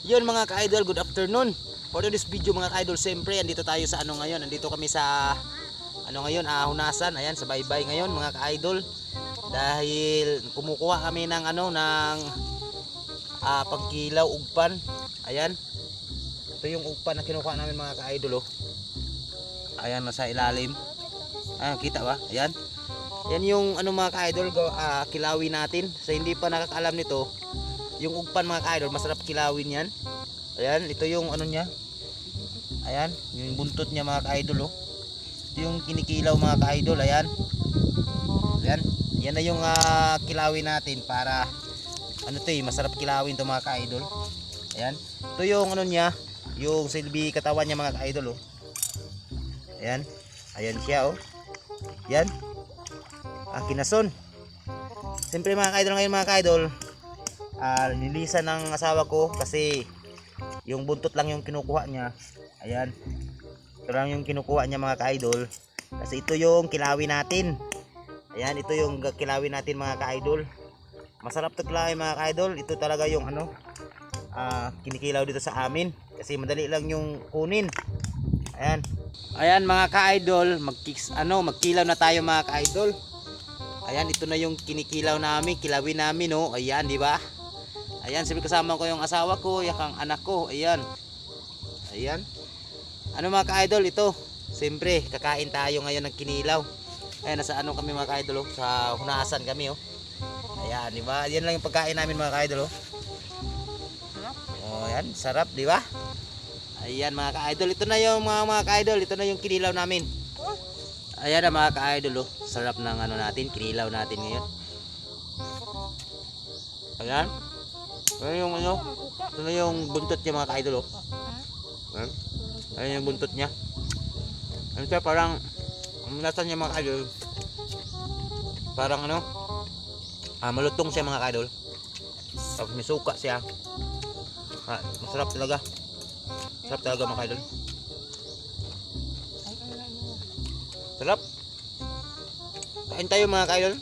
Yun mga ka-idol, good afternoon. For this video mga ka-idol, siyempre andito tayo sa ano ngayon. Andito kami sa ano ngayon, Hunasan. Ayan, sa baybay ngayon mga ka-idol. Dahil kumukuha kami ng ano ng pangkilaw ugpan. Ayan. Ito yung ugpan na kinukuha namin mga ka-idol oh. Ayan, nasa ilalim. Kita ba? Ayan. Yan yung ano mga ka-idol, kilawin natin. Sa hindi pa nakakaalam nito, yung ugpan mga ka-idol, masarap kilawin yan. Ayan, ito yung ano niya. Ayan, yung buntot niya mga ka-idol oh. Ito yung kinikilaw mga ka-idol, ayan. Ayan, yan na yung kilawin natin para ano to masarap kilawin to mga ka-idol. Ayan, ito yung ano niya, yung silbi katawan niya mga ka-idol oh. Ayan, ayan siya oh. Yan. Kinason. Siyempre mga ka-idol ngayon mga ka-idol, nilisan ng asawa ko kasi yung buntot lang yung kinukuha niya. Ayan. Ito lang yung kinukuha niya mga ka-idol. Kasi ito yung kilawin natin. Ayan, ito yung kilawin natin mga ka-idol. Masarap to kilawin mga ka-idol. Ito talaga yung ano, kinikilaw dito sa amin. Kasi madali lang yung kunin. Ayan. Ayan mga ka-idol, magkilaw na tayo mga ka-idol. Ayan, ito na yung kinikilaw namin, kilawin namin oh. Ayan, di ba? Ayan, sabi kasama ko yung asawa ko, yung anak ko. Ayan. Ayan. Ano mga ka-idol ito? Siyempre, kakain tayo ngayon ng kinilaw. Ayan, nasa ano kami mga ka-idol oh, sa Hunasan kami oh. Ayan, di ba? Yan lang yung pagkain namin mga ka-idol oh. Oh, ayan, sarap, di ba? Ayan mga ka-idol, ito na yung mga ka-idol, ito na yung kinilaw namin. Ayan na mga ka-idol oh. Sarap ng ano natin, kinilaw natin ngayon. Ayan. Ayan yung ano, ito na yung buntot niya mga ka-idol oh. Ayan. Ayan yung buntot niya. Ayan siya parang, ang nasa niya mga ka-idol, parang ano, malutong siya mga ka-idol. Tapos may suka siya. Masarap talaga. Sarap talaga mga ka-idol. Sarap. Kain tayo mga ka-idol.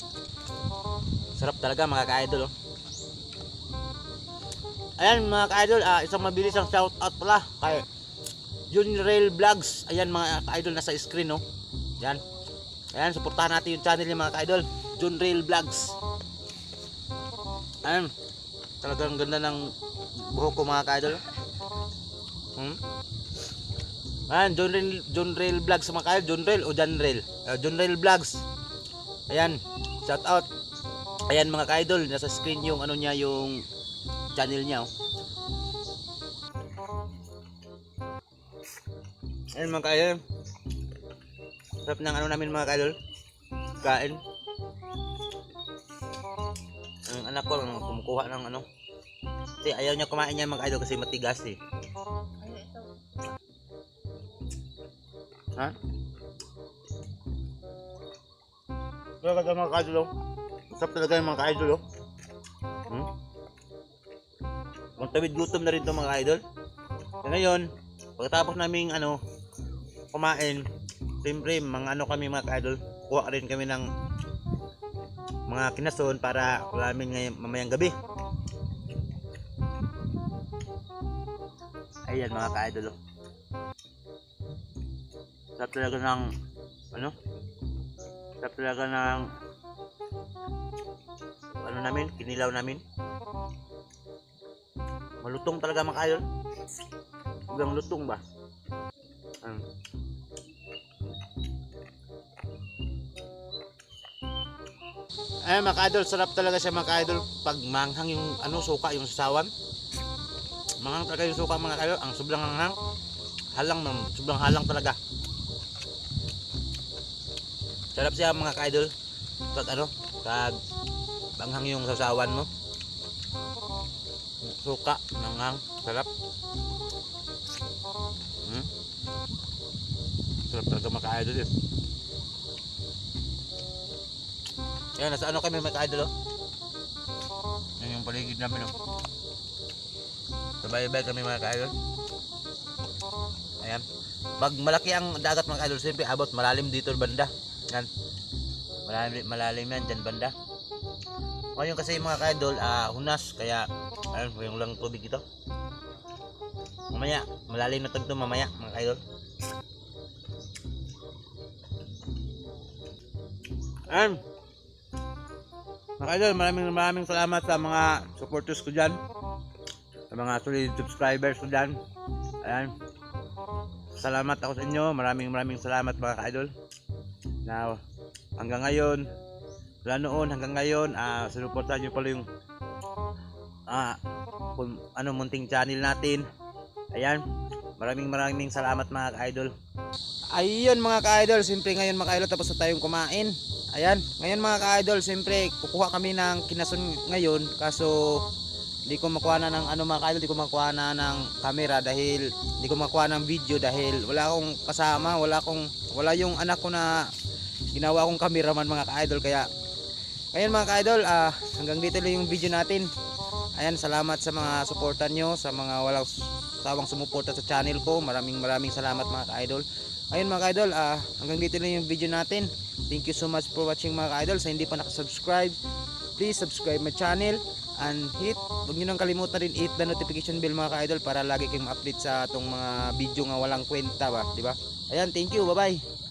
Sarap talaga mga ka-idol oh. Ayan mga ka-idol, isang mabilis ang shout out pala kay Junrail Vlogs. Ayan mga ka-idol, nasa screen oh. Ayan. Ayan, suportahan natin yung channel niya mga ka-idol, Junrail Vlogs. Ayan. Talagang ganda ng buhok ko mga ka-idol. Ayan, Junrail Vlogs mga ka-idol. Junrail o Janrail? Junrail Vlogs. Ayan, shout out. Ayan mga ka-idol, nasa screen yung ano niya, yung channel niya oh. Ayan mga ka-idol, sarap ng ano namin mga ka-idol, kain. Ang anak ko kumukuha ng ano, kasi ayaw niya kumain yan mga ka-idol kasi matigas eh. Ha? Talaga mga ka-idol oh. Sarap talaga yung mga ka-idol oh. Magtawid gutom na rin to mga ka-idol. So ngayon, pagkatapos naming ano, kumain, siyempre mga ano kami mga ka-idol, kuha rin kami ng mga kinason para ulamin ngayon mamayang gabi. Ayan mga ka-idol oh. Sarap talaga ng ano, sarap talaga ng ano namin, kinilaw namin. Malutong talaga mga ka-idol. Hanggang lutong ba? Ay mga ka-idol, sarap talaga siya mga ka-idol pag manghang yung ano, suka, yung sasawan. Manghang talaga yung suka mga ka-idol. Ang sobrang hanghang. Sobrang halang talaga. Sarap siya mga ka-idol pag ano, pag manghang yung sasawan mo. Suka, manghang, sarap. Sarap talaga mga ka-idol yun. Ayan, nasa ano kami mga ka-idol oh. Yan yung paligid namin oh. Sabay-bay kami mga ka-idol. Ayan. Pag malaki ang dagat mga ka-idol, siyempre abot malalim dito banda. Yan. Malalim yan dyan banda. Ngayon kasi mga ka-idol, hunas, kaya ayun, yung lang tubig ito. Mamaya, malalim na tugtog mamaya mga ka-idol. And mga ka-idol, maraming salamat sa mga supporters ko dyan, sa mga solid subscribers ko dyan. Ayan, salamat ako sa inyo. Maraming salamat mga ka-idol. Now, hanggang ngayon, wala noon hanggang ngayon, sinuportahan nyo pala yung munting channel natin. Ayan, maraming salamat mga ka-idol. Ayun mga ka-idol, siyempre ngayon mga ka-idol tapos na tayong kumain. Ayan, ngayon mga ka-idol, siyempre kukuha kami ng kinason ngayon, kaso hindi ko makuha na ng mga ka-idol, hindi ko makuha na ng camera dahil hindi ko makuha ng video dahil wala akong kasama, wala yung anak ko na ginawa akong cameraman mga ka-idol. Kaya ngayon mga ka-idol, hanggang dito lang yung video natin. Ayan, salamat sa mga suportan nyo, sa mga walang sawang sumuporta sa channel ko. Maraming salamat mga ka-idol. Ayun mga ka-idol, hanggang dito lang yung video natin. Thank you so much for watching mga ka-idol. Sa hindi pa nakasubscribe, please subscribe my channel and huwag nyo nang kalimutan rin hit the notification bell mga ka-idol para lagi kayong ma-update sa itong mga video nga walang kwenta ba, di ba? Ayan, thank you, bye bye.